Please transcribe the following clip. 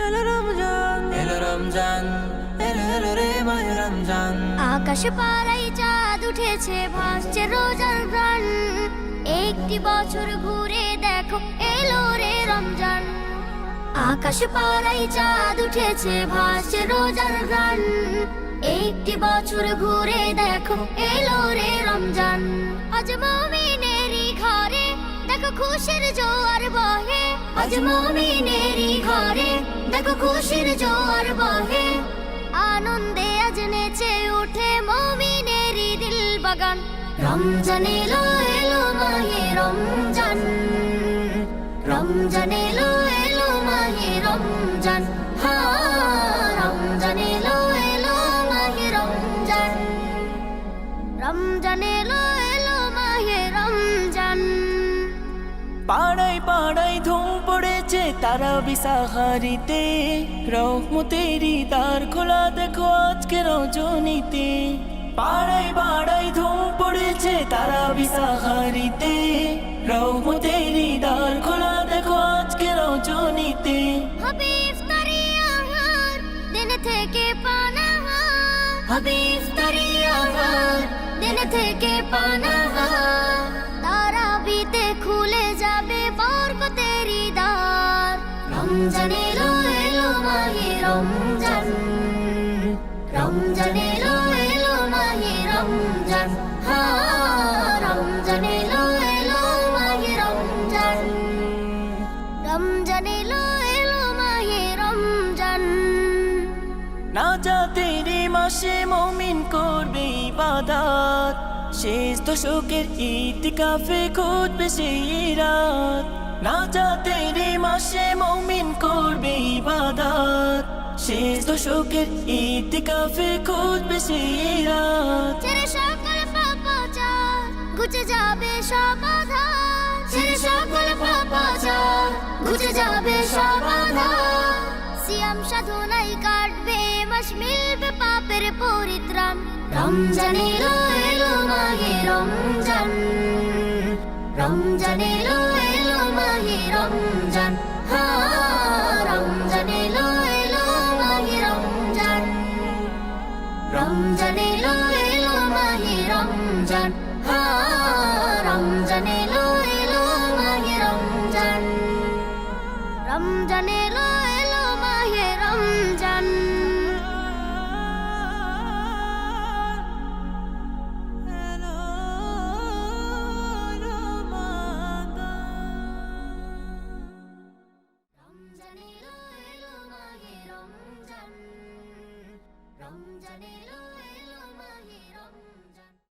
এলো রমজান, এলো রমজান, এলো এলো রে মাহে রমজান। আকাশ পাড়ায় চাঁদ উঠেছে, ভাসছে রোজার গান। একটি বছর ঘুরে দেখো, এলো রে রমজান। আকাশ পাড়ায় চাঁদ উঠেছে, ভাসছে রোজার গান। একটি বছর ঘুরে দেখো, এলো রে রমজান। আজ মুমিনেরই ঘরে দেখো খুশির জোয়ার বহে। আজ মুমিনেরই ঘরে দেখো খুশির জোয়ার বহে। আনন্দে আজ নেচে উঠে মুমিনেরই দিল বাগান। রমজান এলো এলো মাহে রমজান, রমজান এলো এলো মাহে রমজান। রমজান এলো এলো মাহে রমজান, রমজান এলো এলো মাহে রমজান। পাড়ায় পাড়ায় ধুম পড়েছে তারাবি সাহারিতে, রহমতেরই দ্বার খোলা দেখো আজকে রজনীতে। পাড়ায় পাড়ায় ধুম পড়েছে তারাবি সাহারিতে, রহমতেরই দ্বার খোলা দেখো আজকে রজনীতে। হবে ইফতারি আহার, দিন থেকে পানাহার। হবে ইফতারি আহার, দিন থেকে পানাহার। তারাবিতে খুলে যাবে বরকতেরই দ্বার। রমজান এলো এলো মাহে রমজান, রমজান এলো এলো মাহে রমজান। রমজান এলো এলো মাহে রমজান, রমজান এলো এলো মাহে রমজান। নাজাতের মাসে মুমিন করবে ইবাদত, শেষ দশকের ইতিকাফে খুঁজবে সেই রাত। নাজাতের মাসে মুমিন করবে ইবাদত, শেষ দশকের ইতিকাফে খুঁজবে সেই রাত। ছেড়ে সকল পাপাচার ঘুচে যাবে সব আধার। ছেড়ে সকল পাপাচার ঘুচে যাবে সব আধার। সিয়াম সাধনায় কাটবে মাস, মিলবে পাপের পরিত্রাণ। রমজান এলো এলো মাহে রমজান, রমজান এলো এলো মাহে রমজান। রমজান এলো এলো মাহে রমজান, রমজান এলো এলো মাহে রমজান। রমজান এলো এলো মাহে রমজান, রমজান এলো এলো মাহে রমজান। রমজান এলো এলো মাহে রমজান, রমজান এলো